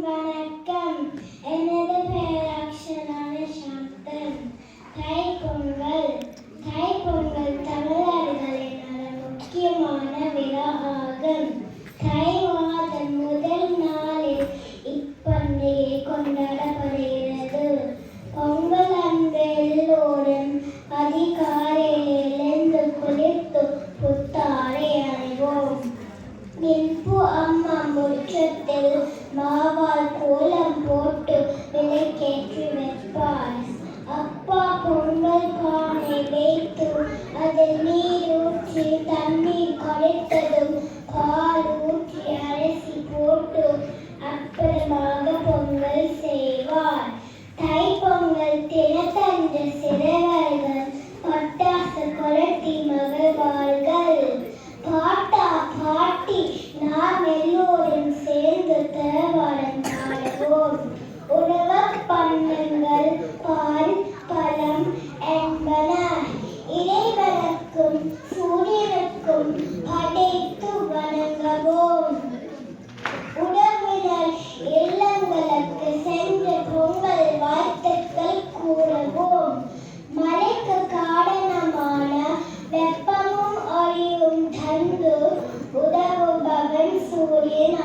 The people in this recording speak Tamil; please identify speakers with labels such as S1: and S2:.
S1: வணக்கம். எனது பெயர் அக்ஷரான சாந்தன். தைப்பொங்கல் தமிழர்களின் முக்கியமான விழா ஆகும். தை மாதம் முதல் நாளில் இப்பண்டிகை கொண்டாடப்படுகிறது. பொங்கல் அன்று எல்லோரும் அதிகாலையில் எழுந்து குளித்து புத்தாடை அணிவோம். பின்பு அம்மா முற்றத்தில் மாவால் கோலம் போட்டு விளக்கேற்றி வைப்பார். அப்பா பொங்கல் பானை வைத்து அதில் நீர் ஊற்றி தண்ணீர் கொதித்ததும் பால் ஊற்றி அரிசி போட்டு அப்புறமாக பொங்கல் செய்வார். தைப்பொங்கல் தினத்தன்று சிறுவர்கள் பட்டாசு கொளுத்தி மகிழ்வார்கள். பாட்டா பாட்டி நாம் எல்லோரும் சேர்ந்து தேவாரம் பாடுவோம். உணவுப் பண்டங்கள் பால் பழம் என்பன இறைவனுக்கும் சூரியனுக்கும் படைத்து வணங்குவோம். உறவினர் இல்லங்களுக்கு சென்று பொங்கல் வாழ்த்துக்கள் கூறுவோம். மழைக்கு காரணமான வெப்பமும் ஒளியும் தந்து உதவுபவன் சூரியன்